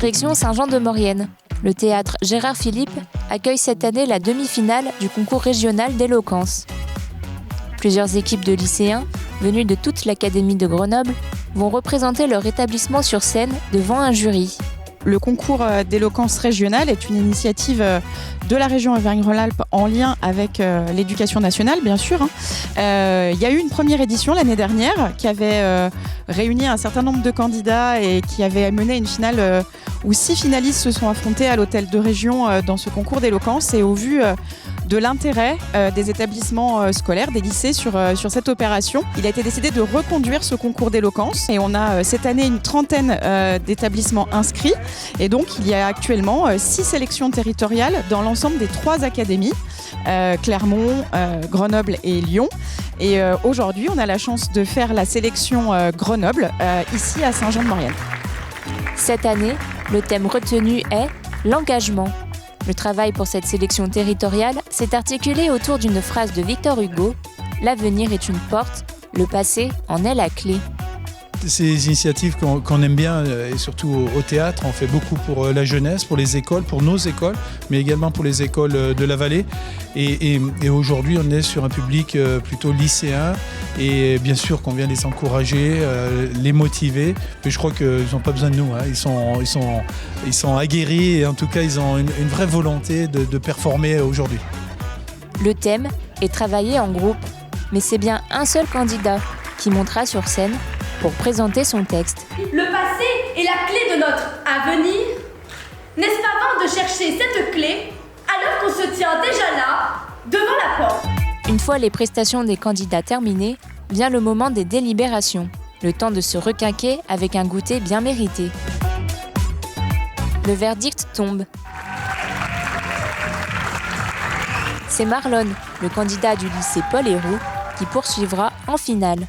Direction Saint-Jean-de-Maurienne. Le théâtre Gérard Philipe accueille cette année la demi-finale du concours régional d'éloquence. Plusieurs équipes de lycéens, venus de toute l'académie de Grenoble, vont représenter leur établissement sur scène devant un jury. Le concours d'éloquence régionale est une initiative de la région Auvergne-Rhône-Alpes en lien avec l'éducation nationale, bien sûr. Il y a eu une première édition l'année dernière qui avait réuni un certain nombre de candidats et qui avait mené à une finale où 6 finalistes se sont affrontés à l'hôtel de région dans ce concours d'éloquence. Et au vu de l'intérêt des établissements scolaires, des lycées sur cette opération, il a été décidé de reconduire ce concours d'éloquence. Et on a cette année une trentaine d'établissements inscrits. Et donc, il y a actuellement 6 sélections territoriales dans l'ensemble des 3 académies, Clermont, Grenoble et Lyon. Et aujourd'hui, on a la chance de faire la sélection Grenoble, ici à Saint-Jean-de-Maurienne. Cette année, le thème retenu est l'engagement. Le travail pour cette sélection territoriale s'est articulé autour d'une phrase de Victor Hugo « L'avenir est une porte, le passé en est la clé ». Ces initiatives qu'on aime bien, et surtout au théâtre, on fait beaucoup pour la jeunesse, pour les écoles, pour nos écoles, mais également pour les écoles de la vallée. Et aujourd'hui, on est sur un public plutôt lycéen, et bien sûr qu'on vient les encourager, les motiver, mais je crois qu'ils n'ont pas besoin de nous, hein. Ils sont aguerris, et en tout cas, ils ont une vraie volonté de performer aujourd'hui. Le thème est travaillé en groupe, mais c'est bien un seul candidat qui montera sur scène pour présenter son texte. Le passé est la clé de notre avenir. N'est-ce pas vain de chercher cette clé alors qu'on se tient déjà là, devant la porte? Une fois les prestations des candidats terminées, vient le moment des délibérations. Le temps de se requinquer avec un goûter bien mérité. Le verdict tombe. C'est Marlon, le candidat du lycée Paul Héroux, qui poursuivra en finale.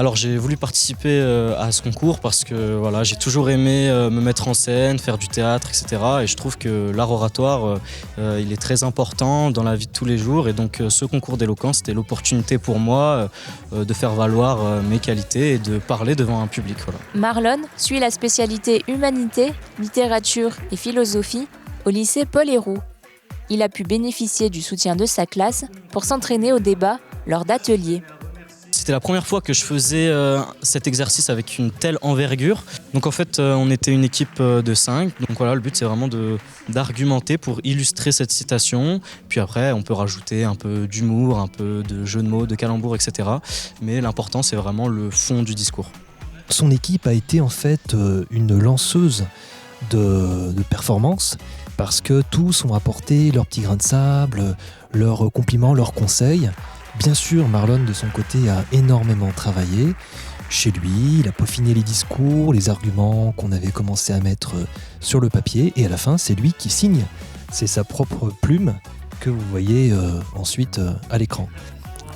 Alors j'ai voulu participer à ce concours parce que voilà, j'ai toujours aimé me mettre en scène, faire du théâtre, etc. Et je trouve que l'art oratoire, il est très important dans la vie de tous les jours. Et donc ce concours d'éloquence, c'était l'opportunité pour moi de faire valoir mes qualités et de parler devant un public. Voilà. Marlon suit la spécialité humanité, littérature et philosophie au lycée Paul Héroux. Il a pu bénéficier du soutien de sa classe pour s'entraîner au débat lors d'ateliers. C'était la première fois que je faisais cet exercice avec une telle envergure. Donc en fait, on était une équipe de 5. Donc voilà, le but c'est vraiment d'argumenter pour illustrer cette citation. Puis après, on peut rajouter un peu d'humour, un peu de jeu de mots, de calembours, etc. Mais l'important, c'est vraiment le fond du discours. Son équipe a été en fait une lanceuse de performance parce que tous ont apporté leur petit grain de sable, leurs compliments, leurs conseils. Bien sûr, Marlon, de son côté, a énormément travaillé. Chez lui, il a peaufiné les discours, les arguments qu'on avait commencé à mettre sur le papier. Et à la fin, c'est lui qui signe. C'est sa propre plume que vous voyez ensuite à l'écran.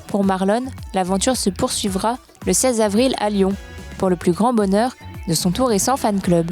Pour Marlon, l'aventure se poursuivra le 16 avril à Lyon, pour le plus grand bonheur de son tout récent fan club.